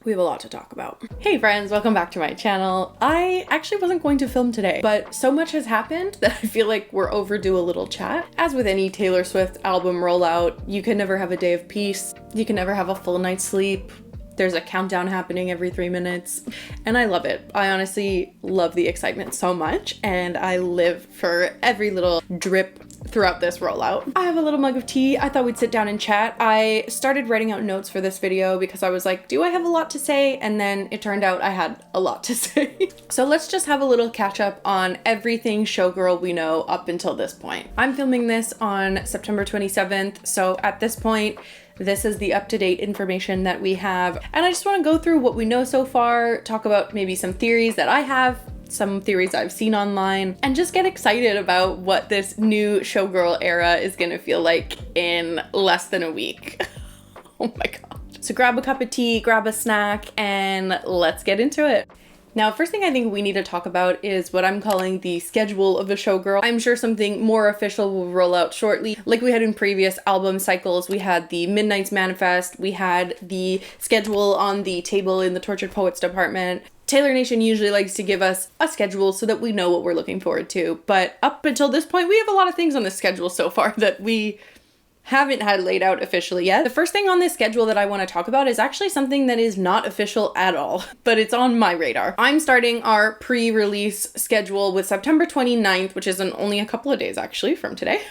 We have a lot to talk about. Hey friends, welcome back to my channel. I actually wasn't going to film today, but so much has happened that I feel like we're overdue a little chat. As with any Taylor Swift album rollout, you can never have a day of peace. You can never have a full night's sleep. There's a countdown happening every 3 minutes, and I love it. I honestly love the excitement so much, and I live for every little drip throughout this rollout. I have a little mug of tea. I thought we'd sit down and chat. I started writing out notes for this video because I was like, do I have a lot to say? And then it turned out I had a lot to say. So let's just have a little catch up on everything Showgirl we know up until this point. I'm filming this on September 27th, so at this point, this is the up-to-date information that we have. And I just want to go through what we know so far, talk about maybe some theories that I have, some theories I've seen online, and just get excited about what this new Showgirl era is gonna feel like in less than a week. Oh my god. So grab a cup of tea, grab a snack, and let's get into it. Now, first thing I think we need to talk about is what I'm calling the schedule of a Showgirl. I'm sure something more official will roll out shortly. Like we had in previous album cycles, we had the Midnight's Manifest, we had the schedule on the table in the Tortured Poets department. Taylor Nation usually likes to give us a schedule so that we know what we're looking forward to. But up until this point, we have a lot of things on the schedule so far that we haven't had laid out officially yet. The first thing on this schedule that I want to talk about is actually something that is not official at all, but it's on my radar. I'm starting our pre-release schedule with September 29th, which is in only a couple of days actually from today.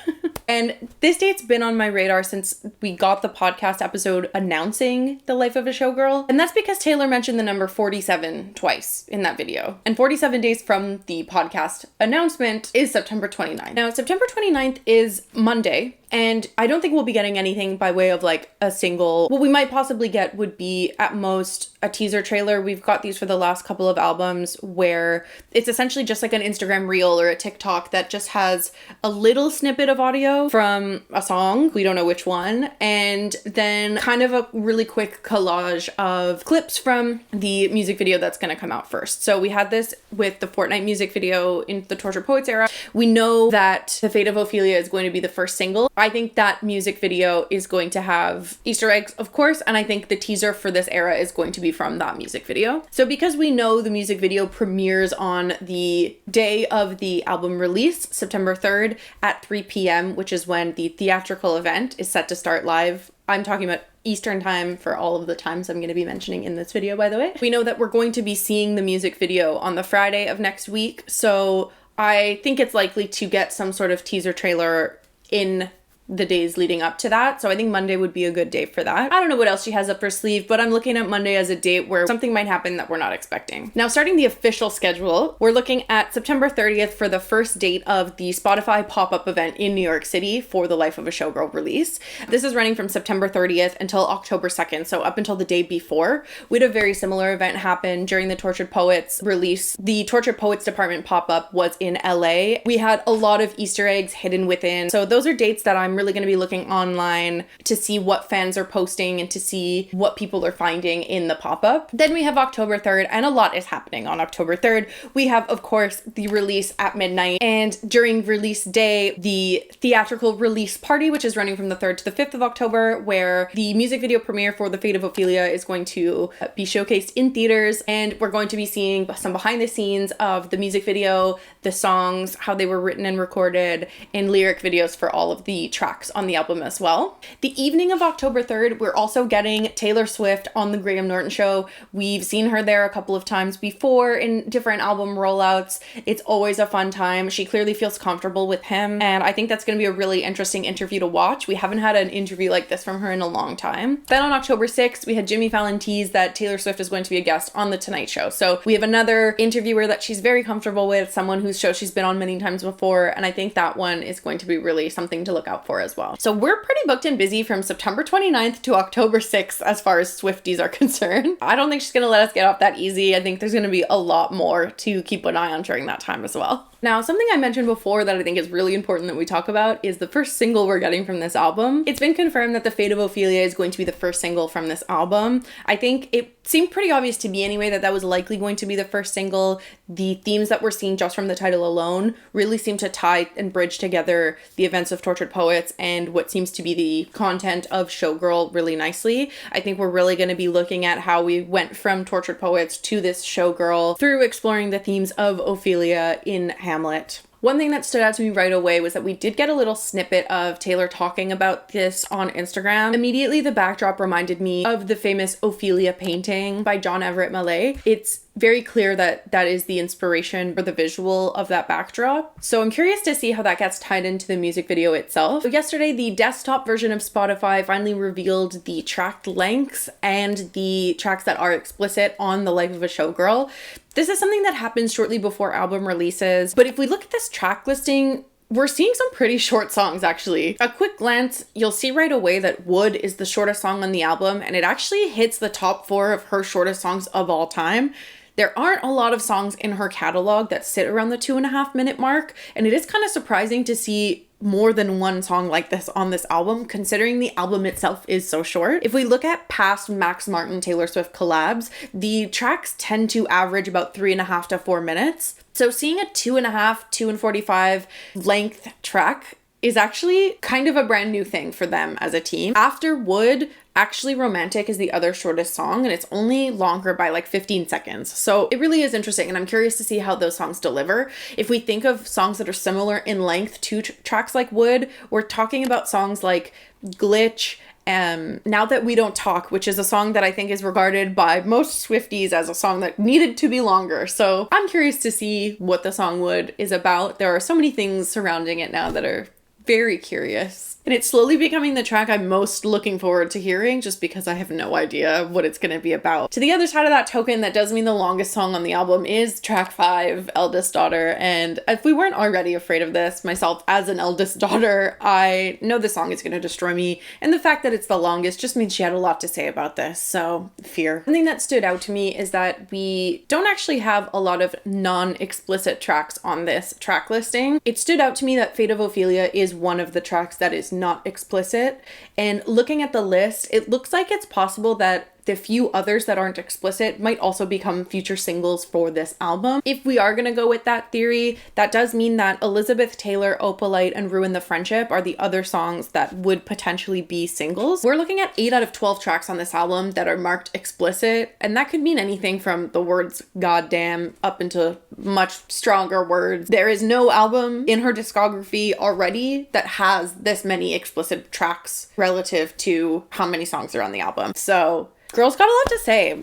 And this date's been on my radar since we got the podcast episode announcing the life of a Showgirl. And that's because Taylor mentioned the number 47 twice in that video. And 47 days from the podcast announcement is September 29th. Now, September 29th is Monday, and I don't think we'll be getting anything by way of like a single. What we might possibly get would be at most a teaser trailer. We've got these for the last couple of albums where it's essentially just like an Instagram reel or a TikTok that just has a little snippet of audio from a song, we don't know which one, and then kind of a really quick collage of clips from the music video that's going to come out first. So we had this with the Fortnite music video in the Tortured Poets era. We know that The Fate of Ophelia is going to be the first single. I think that music video is going to have Easter eggs, of course, and I think the teaser for this era is going to be from that music video. So because we know the music video premieres on the day of the album release, September 3rd at 3 p.m., which is when the Theatrical Event is set to start live. I'm talking about Eastern time for all of the times I'm going to be mentioning in this video, by the way. We know that we're going to be seeing the music video on the Friday of next week, so I think it's likely to get some sort of teaser trailer in the days leading up to that. So I think Monday would be a good day for that. I don't know what else she has up her sleeve, but I'm looking at Monday as a date where something might happen that we're not expecting. Now, starting the official schedule, we're looking at September 30th for the first date of the Spotify pop-up event in New York City for the Life of a Showgirl release. This is running from September 30th until October 2nd, so up until the day before. We had a very similar event happen during the Tortured Poets release. The Tortured Poets department pop-up was in LA. We had a lot of Easter eggs hidden within. So those are dates that I'm really going to be looking online to see what fans are posting and to see what people are finding in the pop-up. Then we have October 3rd, and a lot is happening on October 3rd. We have, of course, the release at midnight, and during release day, the theatrical release party, which is running from the 3rd to the 5th of October, where the music video premiere for The Fate of Ophelia is going to be showcased in theaters, and we're going to be seeing some behind the scenes of the music video, the songs, how they were written and recorded, and lyric videos for all of the tracks on the album as well. The evening of October 3rd, we're also getting Taylor Swift on the Graham Norton Show. We've seen her there a couple of times before in different album rollouts. It's always a fun time. She clearly feels comfortable with him, and I think that's going to be a really interesting interview to watch. We haven't had an interview like this from her in a long time. Then on October 6th, we had Jimmy Fallon tease that Taylor Swift is going to be a guest on The Tonight Show. So we have another interviewer that she's very comfortable with, someone whose show she's been on many times before, and I think that one is going to be really something to look out for as well. So we're pretty booked and busy from September 29th to October 6th as far as Swifties are concerned. I don't think she's going to let us get off that easy. I think there's going to be a lot more to keep an eye on during that time as well. Now, something I mentioned before that I think is really important that we talk about is the first single we're getting from this album. It's been confirmed that The Fate of Ophelia is going to be the first single from this album. I think it seemed pretty obvious to me anyway that was likely going to be the first single. The themes that we're seeing just from the title alone really seem to tie and bridge together the events of Tortured Poets and what seems to be the content of Showgirl really nicely. I think we're really going to be looking at how we went from Tortured Poets to this Showgirl through exploring the themes of Ophelia in Hamlet. One thing that stood out to me right away was that we did get a little snippet of Taylor talking about this on Instagram. Immediately, the backdrop reminded me of the famous Ophelia painting by John Everett Millais. It's very clear that that is the inspiration for the visual of that backdrop. So I'm curious to see how that gets tied into the music video itself. So yesterday, the desktop version of Spotify finally revealed the track lengths and the tracks that are explicit on The Life of a Showgirl. This is something that happens shortly before album releases, but if we look at this track listing, we're seeing some pretty short songs, actually. A quick glance, you'll see right away that Wood is the shortest song on the album, and it actually hits the top 4 of her shortest songs of all time. There aren't a lot of songs in her catalog that sit around the 2.5-minute mark, and it is kind of surprising to see more than one song like this on this album, considering the album itself is so short. If we look at past Max Martin Taylor Swift collabs, the tracks tend to average about 3.5 to 4 minutes. So seeing a 2.5, 2:45 length track is actually kind of a brand new thing for them as a team. After Wood, Actually Romantic is the other shortest song, and it's only longer by like 15 seconds. So it really is interesting, and I'm curious to see how those songs deliver. If we think of songs that are similar in length to tracks like Wood, we're talking about songs like Glitch, Now That We Don't Talk, which is a song that I think is regarded by most Swifties as a song that needed to be longer. So I'm curious to see what the song Wood is about. There are so many things surrounding it now that are very curious. And it's slowly becoming the track I'm most looking forward to hearing, just because I have no idea what it's going to be about. To the other side of that token, that does mean the longest song on the album is track 5, Eldest Daughter. And if we weren't already afraid of this, myself as an eldest daughter, I know this song is going to destroy me. And the fact that it's the longest just means she had a lot to say about this. So fear. One thing that stood out to me is that we don't actually have a lot of non-explicit tracks on this track listing. It stood out to me that Fate of Ophelia is one of the tracks that is not explicit, and looking at the list, it looks like it's possible that the few others that aren't explicit might also become future singles for this album. If we are gonna go with that theory, that does mean that Elizabeth Taylor, Opalite, and Ruin the Friendship are the other songs that would potentially be singles. We're looking at 8 out of 12 tracks on this album that are marked explicit, and that could mean anything from the words goddamn up into much stronger words. There is no album in her discography already that has this many explicit tracks relative to how many songs are on the album. So girl's got a lot to say.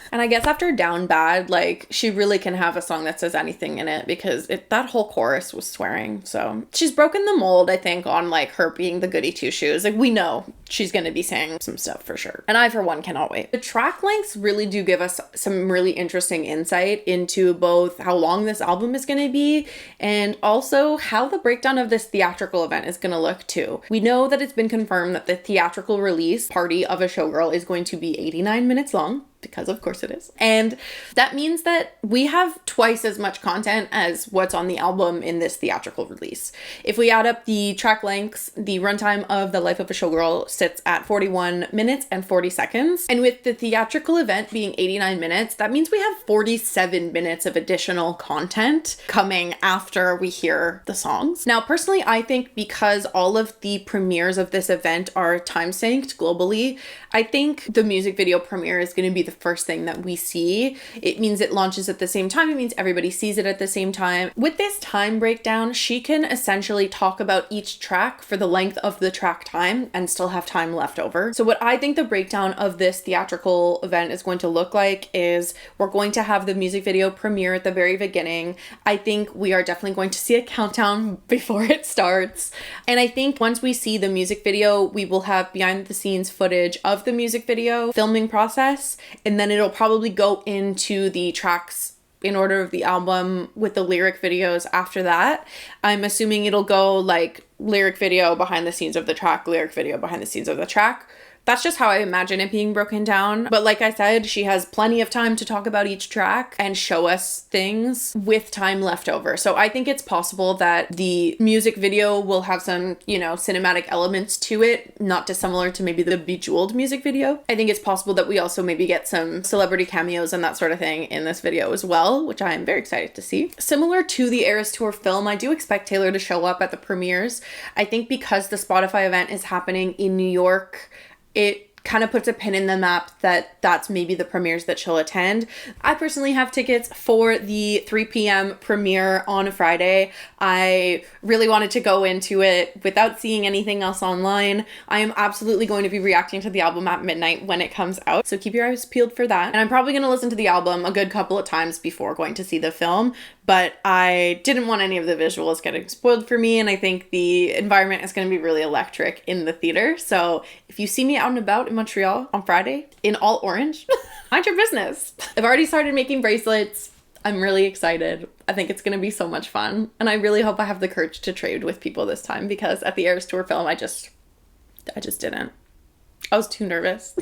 And I guess after Down Bad, like, she really can have a song that says anything in it, because that whole chorus was swearing. So she's broken the mold, I think, on like her being the goody two shoes. Like, we know she's going to be saying some stuff for sure. And I, for one, cannot wait. The track lengths really do give us some really interesting insight into both how long this album is going to be and also how the breakdown of this theatrical event is going to look too. We know that it's been confirmed that the theatrical release party of a Showgirl is going to be 89 minutes long, because of course it is. And that means that we have twice as much content as what's on the album in this theatrical release. If we add up the track lengths, the runtime of The Life of a Showgirl sits at 41 minutes and 40 seconds. And with the theatrical event being 89 minutes, that means we have 47 minutes of additional content coming after we hear the songs. Now, personally, I think because all of the premieres of this event are time synced globally, I think the music video premiere is going to be the first thing that we see. It means it launches at the same time. It means everybody sees it at the same time. With this time breakdown, she can essentially talk about each track for the length of the track time and still have time left over. So what I think the breakdown of this theatrical event is going to look like is we're going to have the music video premiere at the very beginning. I think we are definitely going to see a countdown before it starts. And I think once we see the music video, we will have behind the scenes footage of the music video filming process, and then it'll probably go into the tracks in order of the album with the lyric videos after that. I'm assuming it'll go like lyric video behind the scenes of the track, lyric video behind the scenes of the track. That's just how I imagine it being broken down. But like I said, she has plenty of time to talk about each track and show us things with time left over. So I think it's possible that the music video will have some, you know, cinematic elements to it, not dissimilar to maybe the Bejeweled music video. I think it's possible that we also maybe get some celebrity cameos and that sort of thing in this video as well, which I am very excited to see. Similar to the Eras Tour film, I do expect Taylor to show up at the premieres. I think because the Spotify event is happening in New York, it kind of puts a pin in the map that that's maybe the premieres that she'll attend. I personally have tickets for the 3 p.m. premiere on a Friday. I really wanted to go into it without seeing anything else online. I am absolutely going to be reacting to the album at midnight when it comes out, so keep your eyes peeled for that. And I'm probably going to listen to the album a good couple of times before going to see the film, but I didn't want any of the visuals getting spoiled for me, and I think the environment is going to be really electric in the theater. So if you see me out and about in Montreal on Friday in all orange, mind your business. I've already started making bracelets. I'm really excited. I think it's going to be so much fun, and I really hope I have the courage to trade with people this time, because at the Eras Tour film, I just didn't. I was too nervous.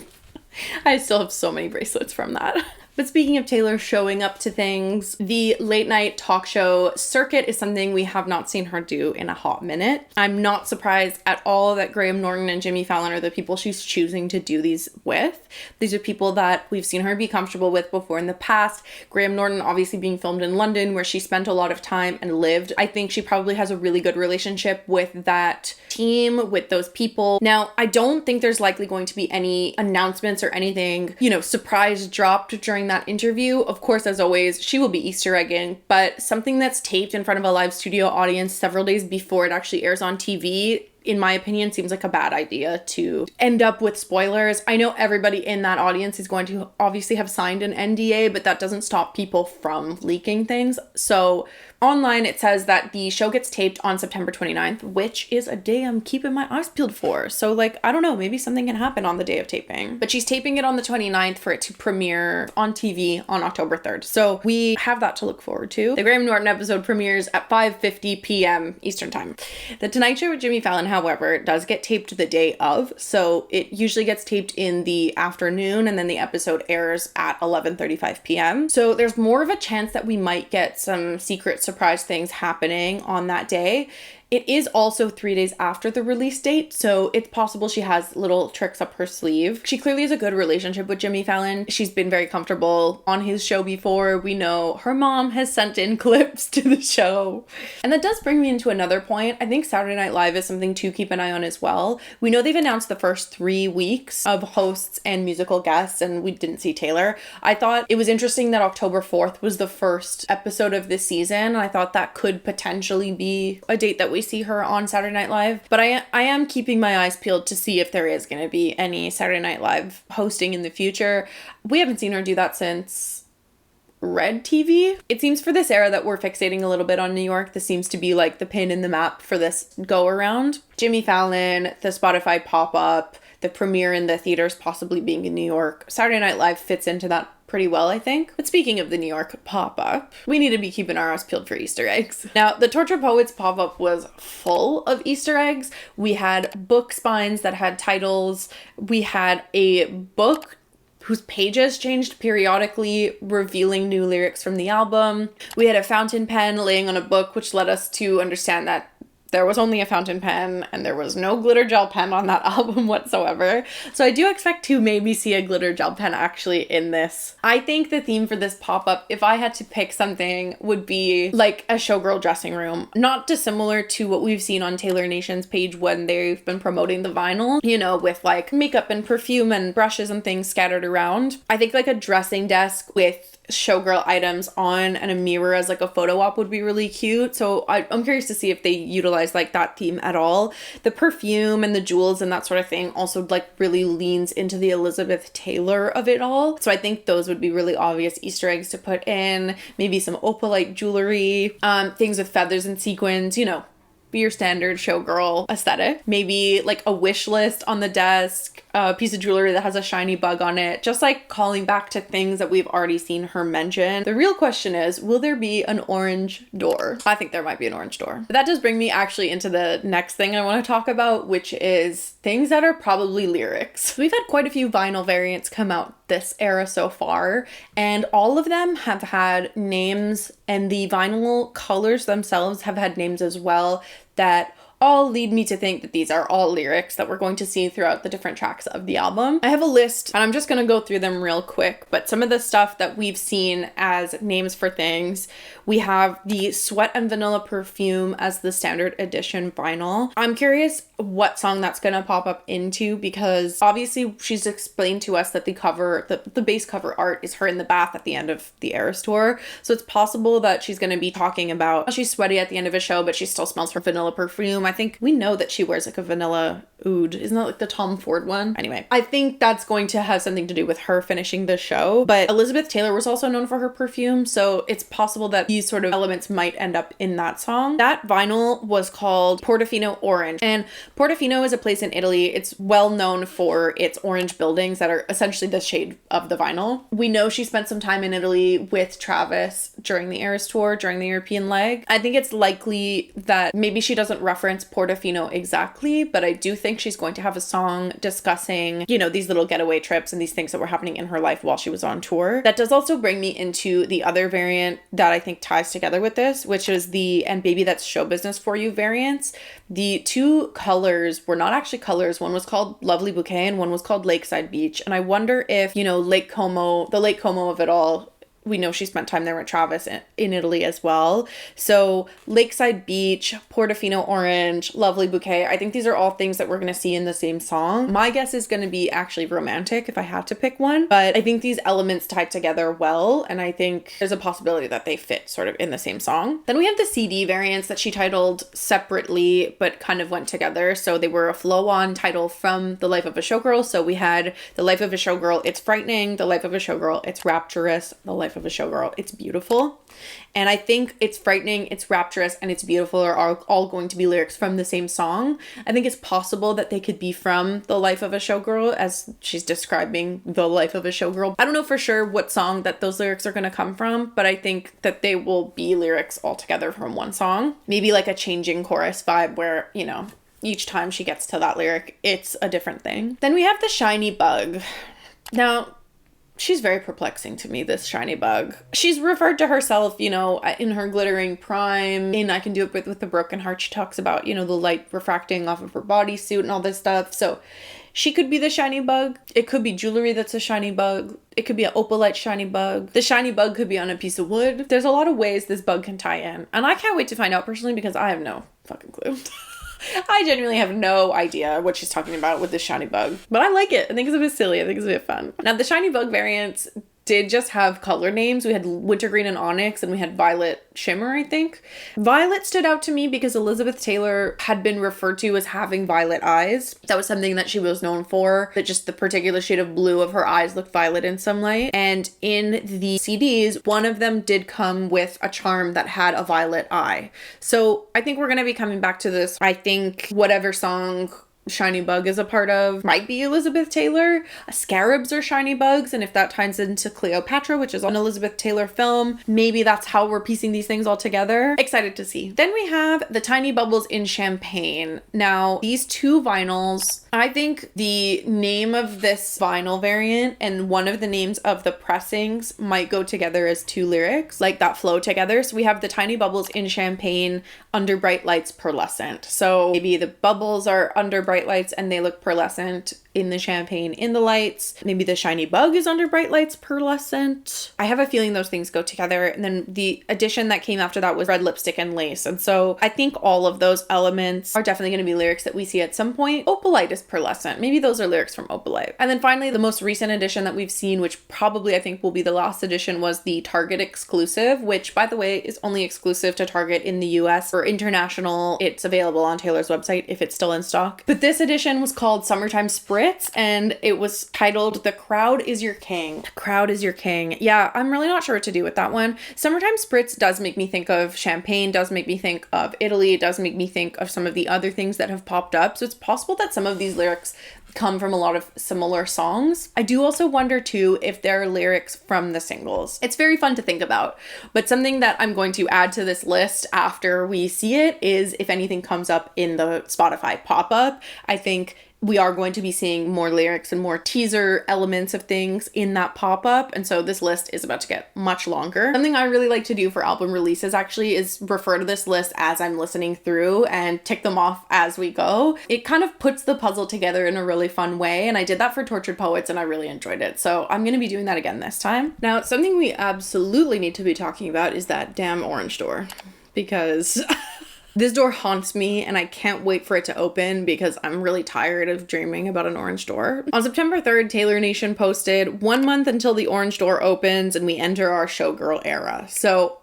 I still have so many bracelets from that. But speaking of Taylor showing up to things, the late night talk show circuit is something we have not seen her do in a hot minute. I'm not surprised at all that Graham Norton and Jimmy Fallon are the people she's choosing to do these with. These are people that we've seen her be comfortable with before in the past. Graham Norton obviously being filmed in London, where she spent a lot of time and lived. I think she probably has a really good relationship with that team, with those people. Now, I don't think there's likely going to be any announcements or anything, you know, surprise dropped during that interview. Of course, as always, she will be Easter egging, but something that's taped in front of a live studio audience several days before it actually airs on TV, in my opinion, seems like a bad idea to end up with spoilers. I know everybody in that audience is going to obviously have signed an NDA, but that doesn't stop people from leaking things. So online, it says that the show gets taped on September 29th, which is a day I'm keeping my eyes peeled for. So like, I don't know, maybe something can happen on the day of taping. But she's taping it on the 29th for it to premiere on TV on October 3rd. So we have that to look forward to. The Graham Norton episode premieres at 5:50 p.m. Eastern Time. The Tonight Show with Jimmy Fallon, however, does get taped the day of. So it usually gets taped in the afternoon, and then the episode airs at 11:35 p.m. So there's more of a chance that we might get some secret surprise things happening on that day. It is also 3 days after the release date, so it's possible she has little tricks up her sleeve. She clearly has a good relationship with Jimmy Fallon. She's been very comfortable on his show before. We know her mom has sent in clips to the show. And that does bring me into another point. I think Saturday Night Live is something to keep an eye on as well. We know they've announced the first 3 weeks of hosts and musical guests, and we didn't see Taylor. I thought it was interesting that October 4th was the first episode of this season. I thought that could potentially be a date that we see her on Saturday Night Live, but I am keeping my eyes peeled to see if there is going to be any Saturday Night Live hosting in the future. We haven't seen her do that since Red TV. It seems for this era that we're fixating a little bit on New York. This seems to be like the pin in the map for this go around. Jimmy Fallon, the Spotify pop-up, the premiere in the theaters possibly being in New York. Saturday Night Live fits into that pretty well, I think. But speaking of the New York pop-up, we need to be keeping our eyes peeled for Easter eggs. Now, the Torture Poets pop-up was full of Easter eggs. We had book spines that had titles. We had a book whose pages changed periodically, revealing new lyrics from the album. We had a fountain pen laying on a book, which led us to understand that there was only a fountain pen and there was no glitter gel pen on that album whatsoever. So I do expect to maybe see a glitter gel pen actually in this. I think the theme for this pop-up, if I had to pick something, would be like a Showgirl dressing room. Not dissimilar to what we've seen on Taylor Nation's page when they've been promoting the vinyl, you know, with like makeup and perfume and brushes and things scattered around. I think like a dressing desk with Showgirl items on and a mirror as like a photo op would be really cute. So I'm curious to see if they utilize like that theme at all. The perfume and the jewels and that sort of thing also like really leans into the Elizabeth Taylor of it all. So I think those would be really obvious Easter eggs to put in. Maybe some opalite jewelry, things with feathers and sequins, you know, be your standard showgirl aesthetic. Maybe like a wish list on the desk, a piece of jewelry that has a shiny bug on it, just like calling back to things that we've already seen her mention. The real question is, will there be an orange door? I think there might be an orange door. But that does bring me actually into the next thing I want to talk about, which is things that are probably lyrics. We've had quite a few vinyl variants come out this era so far, and all of them have had names, and the vinyl colors themselves have had names as well that all lead me to think that these are all lyrics that we're going to see throughout the different tracks of the album. I have a list and I'm just going to go through them real quick, but some of the stuff that we've seen as names for things, we have the Sweat and Vanilla Perfume as the standard edition vinyl. I'm curious what song that's going to pop up into, because obviously she's explained to us that the cover, the base cover art is her in the bath at the end of the Eras tour. So it's possible that she's going to be talking about how she's sweaty at the end of a show, but she still smells her vanilla perfume. I think we know that she wears like a vanilla oud. Isn't that like the Tom Ford one? Anyway, I think that's going to have something to do with her finishing the show. But Elizabeth Taylor was also known for her perfume, so it's possible that these sort of elements might end up in that song. That vinyl was called Portofino Orange, and Portofino is a place in Italy. It's well known for its orange buildings that are essentially the shade of the vinyl. We know she spent some time in Italy with Travis during the Eras tour, during the European leg. I think it's likely that maybe she doesn't reference Portofino exactly, but I do think she's going to have a song discussing, you know, these little getaway trips and these things that were happening in her life while she was on tour. That does also bring me into the other variant that I think ties together with this, which is the "And Baby That's Show Business for You" variants. The two colors were not actually colors. One was called Lovely Bouquet and one was called Lakeside Beach. And I wonder if, you know, Lake Como, the Lake Como of it all, we know she spent time there with Travis in Italy as well. So Lakeside Beach, Portofino Orange, Lovely Bouquet, I think these are all things that we're going to see in the same song. My guess is going to be actually Romantic if I had to pick one, but I think these elements tie together well, and I think there's a possibility that they fit sort of in the same song. Then we have the CD variants that she titled separately but kind of went together. So they were a flow-on title from The Life of a Showgirl. So we had The Life of a Showgirl, It's Frightening, The Life of a Showgirl, It's Rapturous, The Life of a Showgirl, It's Beautiful. And I think It's Frightening, It's Rapturous, and It's Beautiful are all going to be lyrics from the same song. I think it's possible that they could be from The Life of a Showgirl, as she's describing the life of a showgirl. I don't know for sure what song that those lyrics are going to come from, but I think that they will be lyrics all together from one song. Maybe like a changing chorus vibe where, you know, each time she gets to that lyric, it's a different thing. Then we have the Shiny Bug. Now, she's very perplexing to me, this Shiny Bug. She's referred to herself, you know, in her glittering prime. In I Can Do It with a Broken Heart, she talks about, you know, the light refracting off of her bodysuit and all this stuff. So she could be the Shiny Bug. It could be jewelry that's a shiny bug. It could be an opalite shiny bug. The shiny bug could be on a piece of wood. There's a lot of ways this bug can tie in. And I can't wait to find out personally, because I have no fucking clue. I genuinely have no idea what she's talking about with this Shiny Bug, but I like it. I think it's a bit silly. I think it's a bit fun. Now, the Shiny Bug variants did just have color names. We had Wintergreen and Onyx, and we had Violet Shimmer, I think. Violet stood out to me because Elizabeth Taylor had been referred to as having violet eyes. That was something that she was known for, that just the particular shade of blue of her eyes looked violet in some light. And in the CDs, one of them did come with a charm that had a violet eye. So I think we're going to be coming back to this. I think whatever song Shiny Bug is a part of might be Elizabeth Taylor. Scarabs are shiny bugs, and if that ties into Cleopatra, which is an Elizabeth Taylor film, maybe that's how we're piecing these things all together. Excited to see. Then we have the Tiny Bubbles in Champagne. Now, these two vinyls, I think the name of this vinyl variant and one of the names of the pressings might go together as two lyrics, like that flow together. So we have the Tiny Bubbles in Champagne, under bright lights, pearlescent. So maybe the bubbles are under bright lights and they look pearlescent in the champagne in the lights. Maybe the Shiny Bug is under bright lights, pearlescent. I have a feeling those things go together. And then the addition that came after that was red lipstick and lace. And so I think all of those elements are definitely going to be lyrics that we see at some point. Opalite is pearlescent. Maybe those are lyrics from Opalite. And then finally, the most recent edition that we've seen, which probably I think will be the last edition, was the Target exclusive, which by the way is only exclusive to Target in the US. For international, it's available on Taylor's website if it's still in stock. But This edition was called Summertime Spritz, and it was titled The Crowd is Your King. The Crowd is Your King. Yeah, I'm really not sure what to do with that one. Summertime Spritz does make me think of champagne, does make me think of Italy, does make me think of some of the other things that have popped up. So it's possible that some of these lyrics come from a lot of similar songs. I do also wonder too if there are lyrics from the singles. It's very fun to think about, but something that I'm going to add to this list after we see it is if anything comes up in the Spotify pop-up. I think we are going to be seeing more lyrics and more teaser elements of things in that pop-up, and so this list is about to get much longer. Something I really like to do for album releases actually is refer to this list as I'm listening through and tick them off as we go. It kind of puts the puzzle together in a really fun way, and I did that for Tortured Poets and I really enjoyed it, so I'm gonna be doing that again this time. Now, something we absolutely need to be talking about is that damn orange door, because this door haunts me and I can't wait for it to open because I'm really tired of dreaming about an orange door. On September 3rd, Taylor Nation posted 1 month until the orange door opens and we enter our Showgirl era. So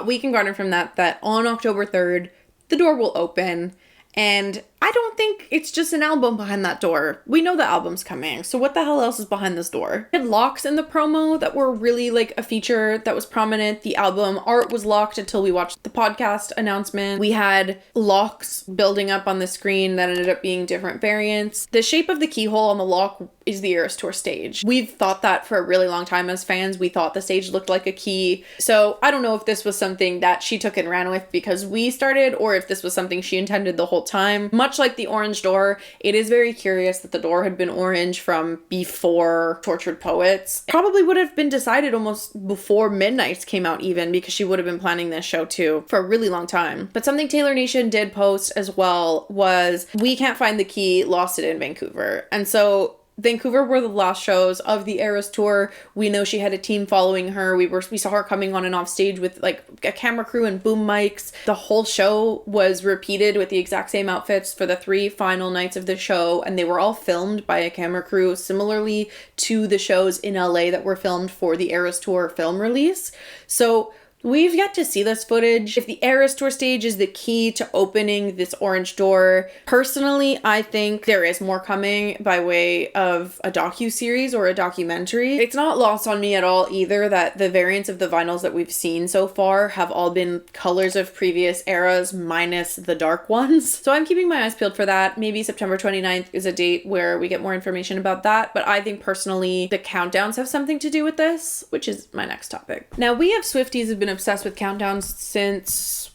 we can garner from that on October 3rd, the door will open, and I don't think it's just an album behind that door. We know the album's coming, so what the hell else is behind this door? We had locks in the promo that were really like a feature that was prominent. The album art was locked until we watched the podcast announcement. We had locks building up on the screen that ended up being different variants. The shape of the keyhole on the lock is the Eras Tour stage. We've thought that for a really long time as fans. We thought the stage looked like a key. So I don't know if this was something that she took and ran with because we started, or if this was something she intended the whole time. Much like the orange door, it is very curious that the door had been orange from before Tortured Poets. Probably would have been decided almost before Midnights came out even, because she would have been planning this show too for a really long time. But something Taylor Nation did post as well was, "We can't find the key, lost it in Vancouver." And so Vancouver were the last shows of the Eras Tour. We know she had a team following her. We saw her coming on and off stage with like a camera crew and boom mics. The whole show was repeated with the exact same outfits for the 3 final nights of the show, and they were all filmed by a camera crew similarly to the shows in LA that were filmed for the Eras Tour film release. So we've yet to see this footage. If the Eras Tour stage is the key to opening this orange door, personally, I think there is more coming by way of a docu-series or a documentary. It's not lost on me at all either that the variants of the vinyls that we've seen so far have all been colors of previous eras minus the dark ones. So I'm keeping my eyes peeled for that. Maybe September 29th is a date where we get more information about that, but I think personally the countdowns have something to do with this, which is my next topic. Now, we have Swifties have been obsessed with countdowns since,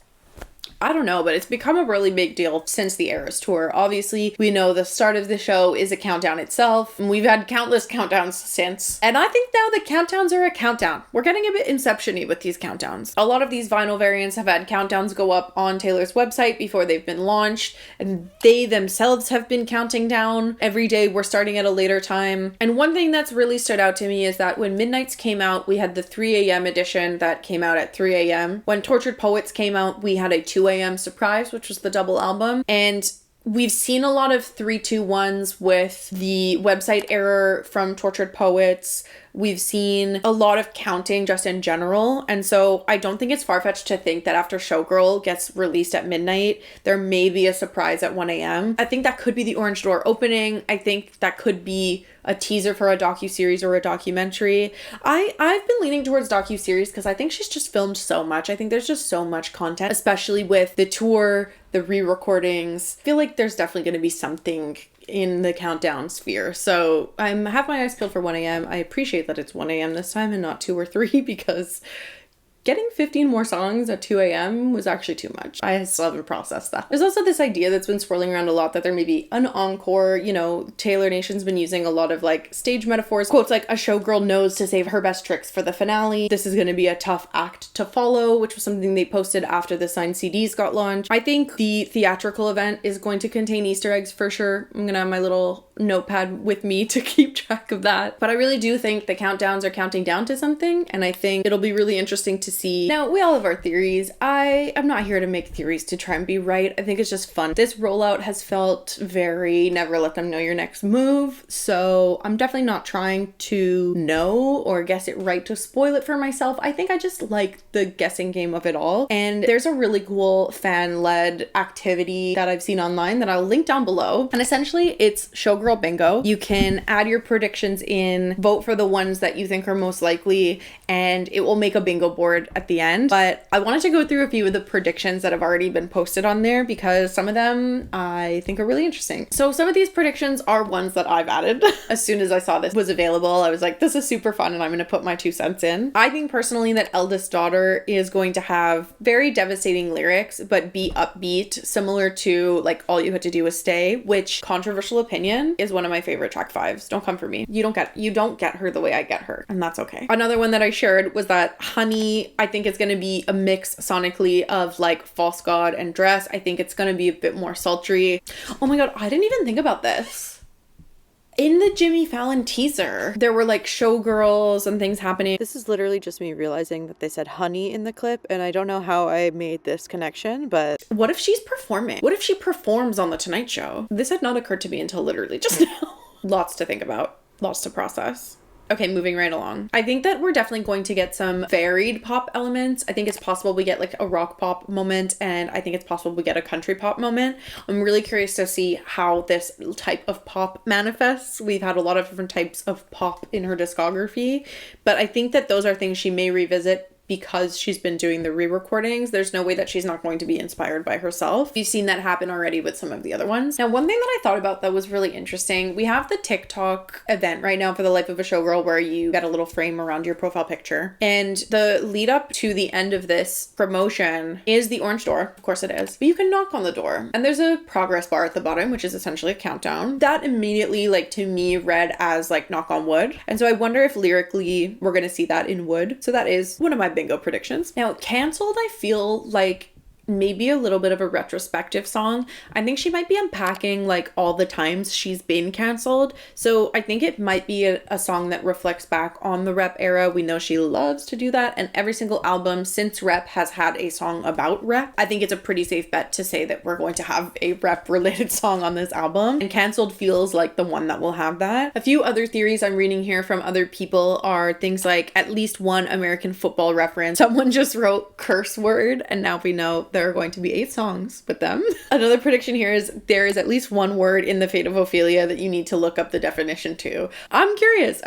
I don't know, but it's become a really big deal since the Eras Tour. Obviously, we know the start of the show is a countdown itself, and we've had countless countdowns since. And I think now the countdowns are a countdown. We're getting a bit Inception-y with these countdowns. A lot of these vinyl variants have had countdowns go up on Taylor's website before they've been launched, and they themselves have been counting down. Every day we're starting at a later time. And one thing that's really stood out to me is that when Midnights came out, we had the 3 a.m. edition that came out at 3 a.m. When Tortured Poets came out, we had a 2 a.m. surprise, which was the double album. And we've seen a lot of 3-2-1s with the website error from Tortured Poets. We've seen a lot of counting just in general. And so I don't think it's far-fetched to think that after Showgirl gets released at midnight, there may be a surprise at 1 a.m. I think that could be the orange door opening. I think that could be a teaser for a docuseries or a documentary. I've been leaning towards docuseries because I think she's just filmed so much. I think there's just so much content, especially with the tour, the re-recordings. I feel like there's definitely going to be something in the countdown sphere. So I have my eyes peeled for 1 a.m. I appreciate that it's 1 a.m. this time and not 2 or 3 because getting 15 more songs at 2 a.m. was actually too much. I still haven't processed that. There's also this idea that's been swirling around a lot that there may be an encore. You know, Taylor Nation's been using a lot of like stage metaphors. Quotes like, "A showgirl knows to save her best tricks for the finale. This is going to be a tough act to follow," which was something they posted after the signed CDs got launched. I think the theatrical event is going to contain Easter eggs for sure. I'm going to have my little notepad with me to keep track of that. But I really do think the countdowns are counting down to something, and I think it'll be really interesting to see. Now, we all have our theories. I am not here to make theories to try and be right. I think it's just fun. This rollout has felt very never let them know your next move, so I'm definitely not trying to know or guess it right to spoil it for myself. I think I just like the guessing game of it all. And there's a really cool fan-led activity that I've seen online that I'll link down below. And essentially it's Showgirl Bingo. You can add your predictions in, vote for the ones that you think are most likely, and it will make a bingo board at the end. But I wanted to go through a few of the predictions that have already been posted on there because some of them I think are really interesting. So some of these predictions are ones that I've added. As soon as I saw this was available, I was like, this is super fun and I'm going to put my 2 cents in. I think personally that Eldest Daughter is going to have very devastating lyrics, but be upbeat, similar to like All You Had to Do Was Stay, which, controversial opinion, is one of my favorite track 5s. Don't come for me. You don't get her the way I get her, and that's okay. Another one that I shared was that Honey, I think it's going to be a mix sonically of like False God and Dress. I think it's going to be a bit more sultry. Oh my god, I didn't even think about this. In the Jimmy Fallon teaser, there were like showgirls and things happening. This is literally just me realizing that they said honey in the clip, and I don't know how I made this connection, but... What if she's performing? What if she performs on The Tonight Show? This had not occurred to me until literally just now. Lots to think about. Lots to process. Okay, moving right along. I think that we're definitely going to get some varied pop elements. I think it's possible we get like a rock pop moment, and I think it's possible we get a country pop moment. I'm really curious to see how this type of pop manifests. We've had a lot of different types of pop in her discography, but I think that those are things she may revisit because she's been doing the re-recordings. There's no way that she's not going to be inspired by herself. You've seen that happen already with some of the other ones. Now, one thing that I thought about that was really interesting, we have the TikTok event right now for the Life of a Showgirl where you get a little frame around your profile picture. And the lead up to the end of this promotion is the orange door. Of course it is. But you can knock on the door. And there's a progress bar at the bottom, which is essentially a countdown. That immediately, like, to me, read as, like, knock on wood. And so I wonder if lyrically we're going to see that in wood. So that is one of my bingo predictions. Now, Cancelled, I feel like maybe a little bit of a retrospective song. I think she might be unpacking like all the times she's been canceled. So I think it might be a song that reflects back on the Rep era. We know she loves to do that, and every single album since Rep has had a song about Rep. I think it's a pretty safe bet to say that we're going to have a Rep related song on this album, and Cancelled feels like the one that will have that. A few other theories I'm reading here from other people are things like at least one American football reference. Someone just wrote curse word, and now we know there are going to be 8 songs with them. Another prediction here is there is at least one word in The Fate of Ophelia that you need to look up the definition to. I'm curious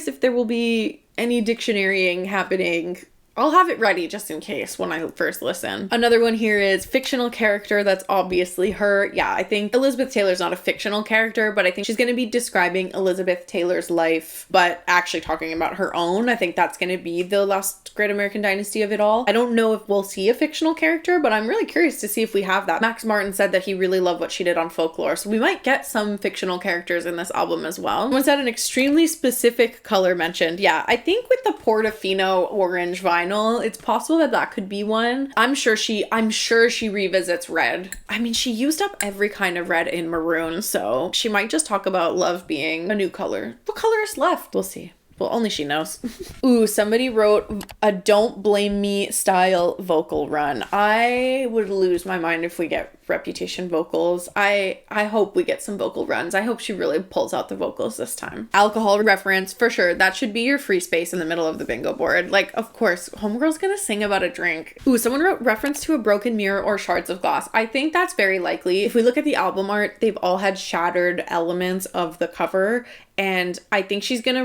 if there will be any dictionarying happening. I'll have it ready just in case when I first listen. Another one here is fictional character. That's obviously her. Yeah, I think Elizabeth Taylor's not a fictional character, but I think she's going to be describing Elizabeth Taylor's life, but actually talking about her own. I think that's going to be the last great American dynasty of it all. I don't know if we'll see a fictional character, but I'm really curious to see if we have that. Max Martin said that he really loved what she did on Folklore, so we might get some fictional characters in this album as well. Someone said an extremely specific color mentioned. Yeah, I think with the Portofino orange vinyl, it's possible that that could be one. I'm sure she revisits red. I mean, she used up every kind of red in Maroon, so she might just talk about love being a new color. What color is left? We'll see. Well, only she knows. Ooh, somebody wrote a Don't Blame Me style vocal run. I would lose my mind if we get Reputation vocals. I hope we get some vocal runs. I hope she really pulls out the vocals this time. Alcohol reference, for sure. That should be your free space in the middle of the bingo board. Like, of course, Homegirl's gonna sing about a drink. Ooh, someone wrote reference to a broken mirror or shards of glass. I think that's very likely. If we look at the album art, they've all had shattered elements of the cover, and I think she's gonna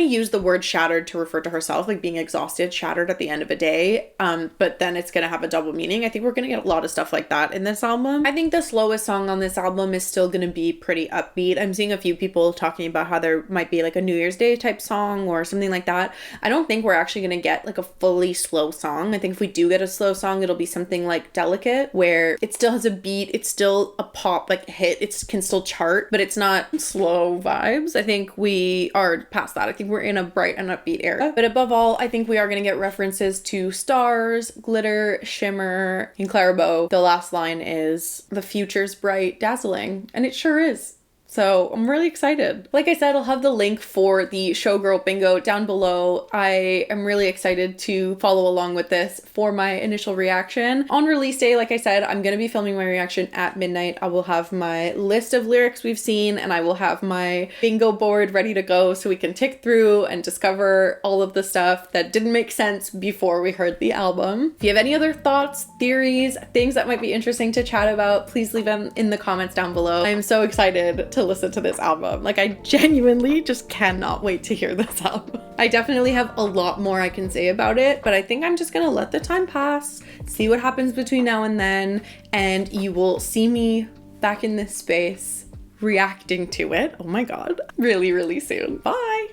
use the word shattered to refer to herself, like being exhausted, shattered at the end of a day. But then it's gonna have a double meaning. I think we're gonna get a lot of stuff like that in this album. I think the slowest song on this album is still gonna be pretty upbeat. I'm seeing a few people talking about how there might be like a New Year's Day type song or something like that. I don't think we're actually gonna get like a fully slow song. I think if we do get a slow song, it'll be something like Delicate, where it still has a beat, it's still a pop like hit, it can still chart, but it's not slow vibes. I think we are past that. I think we're in a bright and upbeat era. But above all, I think we are going to get references to stars, glitter, shimmer, and Clairbow. The last line is, "The future's bright, dazzling." And it sure is. So I'm really excited. Like I said, I'll have the link for the Showgirl bingo down below. I am really excited to follow along with this for my initial reaction. On release day, like I said, I'm going to be filming my reaction at midnight. I will have my list of lyrics we've seen, and I will have my bingo board ready to go so we can tick through and discover all of the stuff that didn't make sense before we heard the album. If you have any other thoughts, theories, things that might be interesting to chat about, please leave them in the comments down below. I am so excited to listen to this album. Like, I genuinely just cannot wait to hear this album. I definitely have a lot more I can say about it, but I think I'm just gonna let the time pass, see what happens between now and then, and you will see me back in this space reacting to it. Oh my god, really, really soon. Bye!